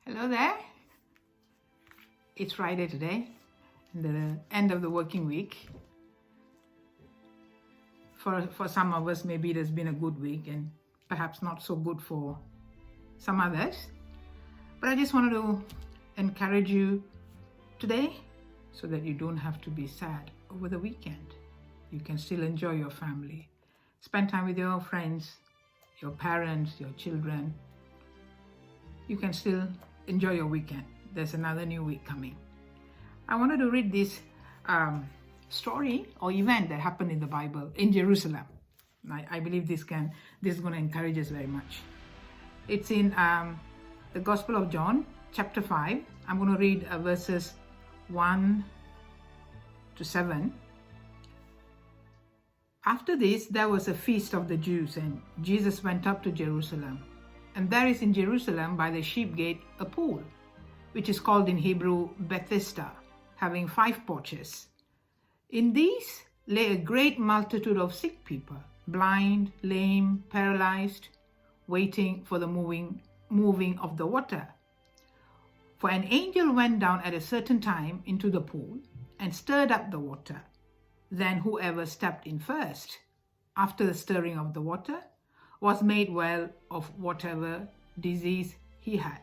Hello there. It's Friday today, the end of the working week. For some of us, maybe it has been a good week and perhaps not so good for some others. But I just wanted to encourage you today so that you don't have to be sad over the weekend. You can still enjoy your family, spend time with your friends, your parents, your children. You can still enjoy your weekend. There's another new week coming. I wanted to read this story or event that happened in the Bible in Jerusalem. I believe this is going to encourage us very much. It's in the Gospel of John, chapter 5. I'm going to read verses 1 to 7. After this, there was a feast of the Jews, and Jesus went up to Jerusalem. And there is in Jerusalem by the sheep gate a pool, which is called in Hebrew Bethesda, having 5 porches. In these lay a great multitude of sick people, blind, lame, paralyzed, waiting for the moving of the water. For an angel went down at a certain time into the pool and stirred up the water. Then whoever stepped in first, after the stirring of the water, was made well of whatever disease he had.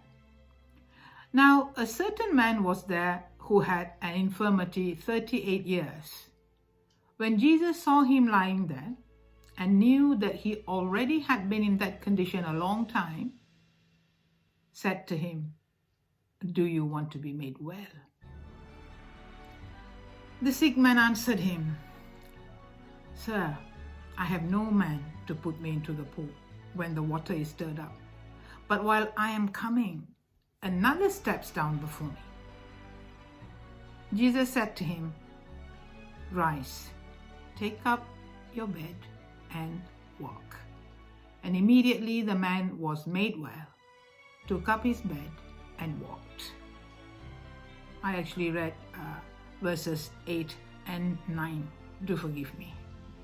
Now a certain man was there who had an infirmity 38 years. When Jesus saw him lying there and knew that he already had been in that condition a long time, said to him, "Do you want to be made well?" The sick man answered him, "Sir, I have no man to put me into the pool when the water is stirred up. But while I am coming, another steps down before me." Jesus said to him, "Rise, take up your bed and walk." And immediately the man was made well, took up his bed and walked. I actually read verses 8 and 9. Do forgive me,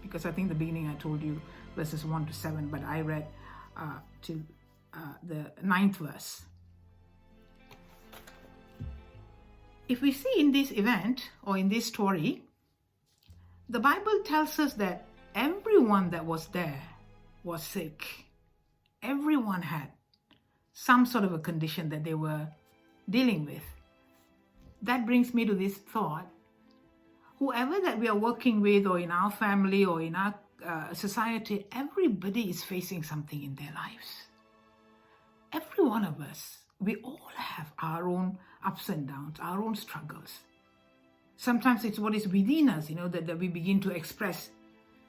because I think the beginning I told you verses 1 to 7, but I read till the 9th verse. If we see in this event or in this story, the Bible tells us that everyone that was there was sick. Everyone had some sort of a condition that they were dealing with. That brings me to this thought. Whoever that we are working with, or in our family, or in our society, everybody is facing something in their lives. Every one of us, we all have our own ups and downs, our own struggles. Sometimes it's what is within us, that we begin to express,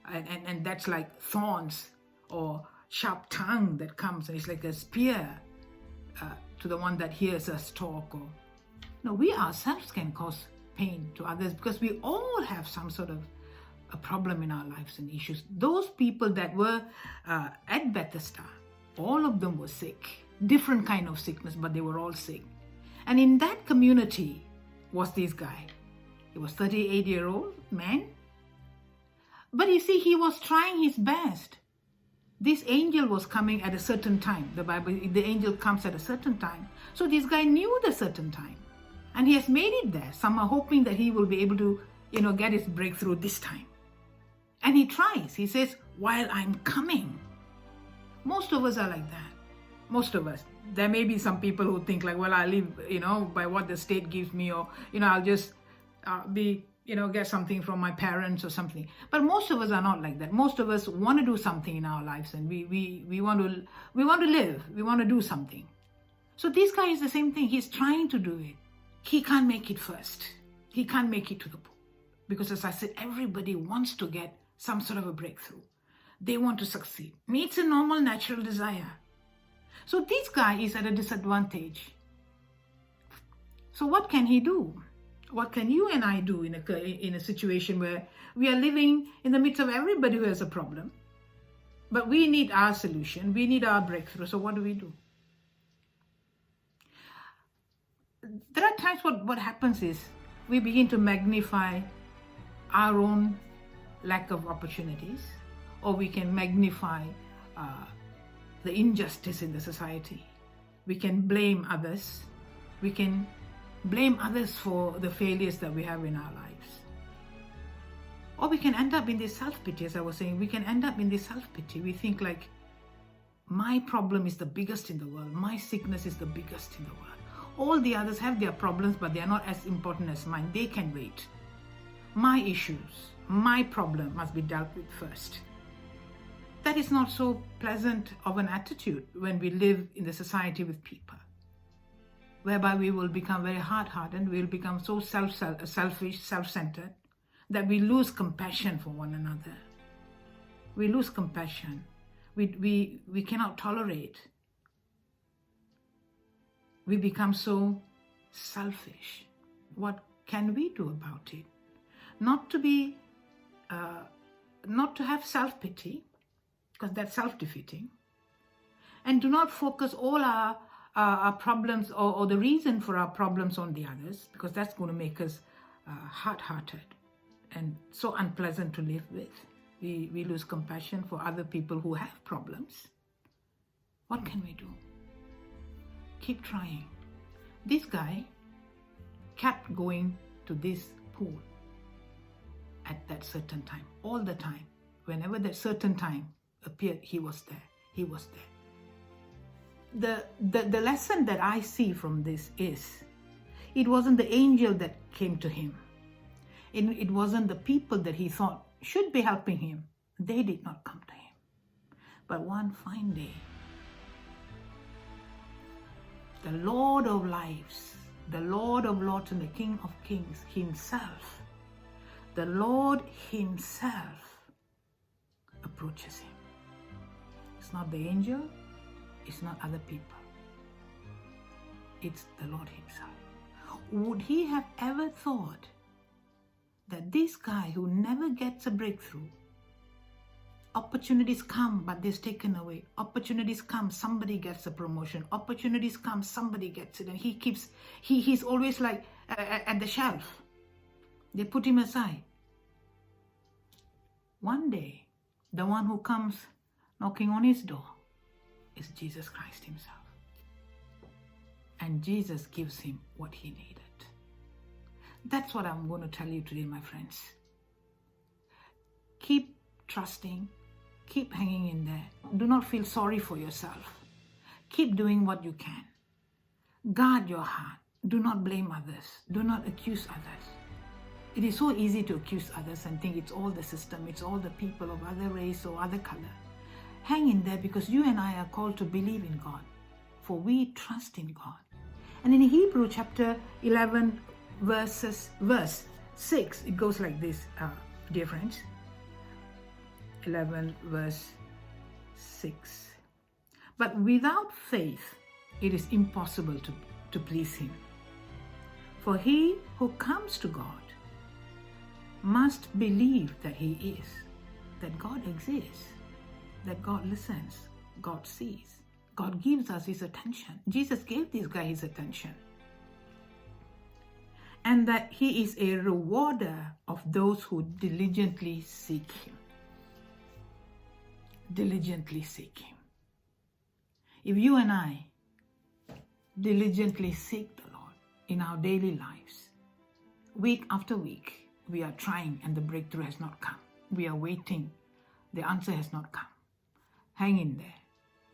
and that's like thorns or sharp tongue that comes, and it's like a spear to the one that hears us talk. Or no, we ourselves can cause pain to others because we all have some sort of a problem in our lives and issues. Those people that were at Bethesda, all of them were sick, different kind of sickness, but they were all sick. And in that community was this guy. He was 38-year-old man. But you see, he was trying his best. This angel was coming at a certain time. The angel comes at a certain time. So this guy knew the certain time. And he has made it there. Some are hoping that he will be able to, get his breakthrough this time. And he tries. He says, "While I'm coming." Most of us are like that. Most of us. There may be some people who think like, well, I live, by what the state gives me, or, I'll just get something from my parents or something. But most of us are not like that. Most of us want to do something in our lives, and we want to live. We want to do something. So this guy is the same thing. He's trying to do it. He can't make it first. He can't make it to the pool. Because as I said, everybody wants to get some sort of a breakthrough. They want to succeed. It's a normal, natural desire. So this guy is at a disadvantage. So what can he do? What can you and I do in a situation where we are living in the midst of everybody who has a problem, but we need our solution, we need our breakthrough. So what do? There are times what happens is we begin to magnify our own lack of opportunities, or we can magnify the injustice in the society. We can blame others. We can blame others for the failures that we have in our lives. Or we can end up in this self-pity, as I was saying. We can end up in this self-pity. We think like, my problem is the biggest in the world. My sickness is the biggest in the world. All the others have their problems, but they are not as important as mine. They can wait. My issues, my problem must be dealt with first. That is not so pleasant of an attitude when we live in the society with people, whereby we will become very hard-hearted, we will become so selfish, self-centered, that we lose compassion for one another. We lose compassion. We cannot tolerate. We become so selfish. What can we do about it? Not to have self-pity, because that's self-defeating. And do not focus all our problems or the reason for our problems on the others, because that's going to make us hard-hearted and so unpleasant to live with. We lose compassion for other people who have problems. What can we do? Keep trying. This guy kept going to this pool at that certain time, all the time. Whenever that certain time appeared, he was there. He was there. The lesson that I see from this is, it wasn't the angel that came to him. It wasn't the people that he thought should be helping him. They did not come to him. But one fine day, the Lord of lives, the Lord of lords and the King of kings himself, the Lord himself approaches him. It's not the angel, it's not other people. It's the Lord himself. Would he have ever thought that this guy who never gets a breakthrough, opportunities come but they're taken away, opportunities come, somebody gets a promotion, opportunities come, somebody gets it, and he's always like at the shelf. They put him aside. One day, the one who comes knocking on his door is Jesus Christ himself. And Jesus gives him what he needed. That's what I'm going to tell you today, my friends. Keep trusting. Keep hanging in there. Do not feel sorry for yourself. Keep doing what you can. Guard your heart. Do not blame others. Do not accuse others. It is so easy to accuse others and think it's all the system, it's all the people of other race or other color. Hang in there, because you and I are called to believe in God, for we trust in God. And in Hebrew chapter 11, verse 6, it goes like this, dear friends. 11 verse 6. But without faith, it is impossible to please him. For he who comes to God must believe that he is, that God exists, that God listens, God sees, God gives us his attention. Jesus gave this guy his attention. And that he is a rewarder of those who diligently seek him. Diligently seek him. If you and I diligently seek the Lord in our daily lives, week after week, we are trying and the breakthrough has not come. We are waiting. The answer has not come. Hang in there.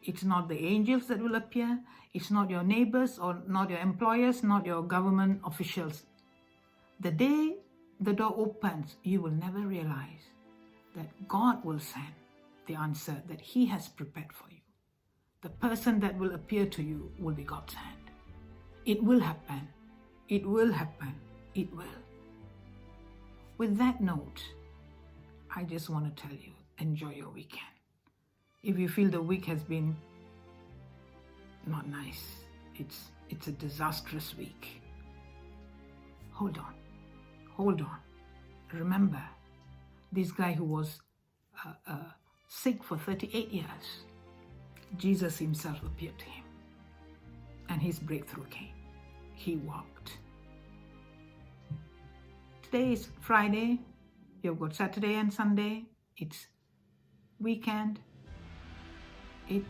It's not the angels that will appear. It's not your neighbors or not your employers, not your government officials. The day the door opens, you will never realize that God will send the answer that he has prepared for you. The person that will appear to you will be God's hand. It will happen. It will happen. It will. With that note, I just want to tell you, enjoy your weekend. If you feel the week has been not nice, it's a disastrous week, hold on. Hold on. Remember, this guy who was sick for 38 years, Jesus himself appeared to him. And his breakthrough came. He walked. Today is Friday. You've got Saturday and Sunday. It's weekend.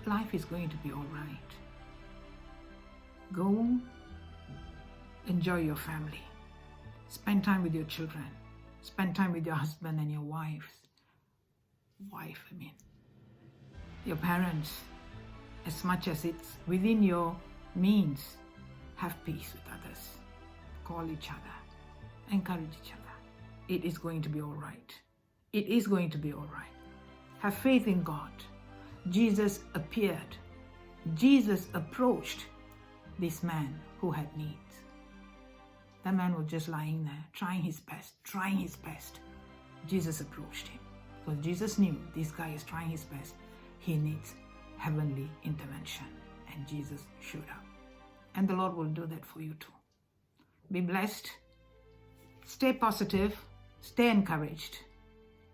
Life is going to be all right. Go Enjoy your family. Spend time with your children. Spend time with your husband and your your parents. As much as it's within your means, have peace with others. Call each other. Encourage each other. It is going to be all right. It is going to be all right. Have faith in God. Jesus appeared. Jesus approached this man who had needs. That man was just lying there, trying his best. Jesus approached him because Jesus knew this guy is trying his best. He needs heavenly intervention, and Jesus showed up. And the Lord will do that for you too. Be blessed. Stay positive. Stay encouraged.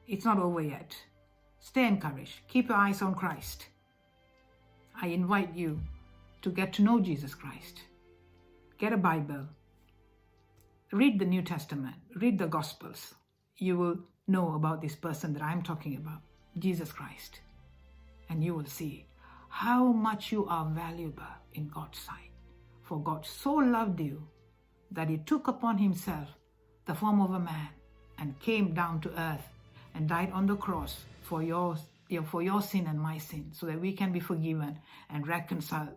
It's not over yet. Stay encouraged. Keep your eyes on Christ. I invite you to get to know Jesus Christ. Get a Bible. Read the New Testament. Read the Gospels. You will know about this person that I'm talking about, Jesus Christ. And you will see how much you are valuable in God's sight. For God so loved you that he took upon himself the form of a man and came down to earth and died on the cross for your sin and my sin, so that we can be forgiven and reconciled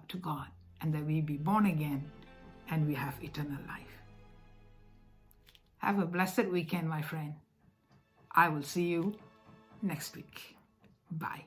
to God, and that we be born again and we have eternal life. Have a blessed weekend, my friend. I will see you next week. Bye.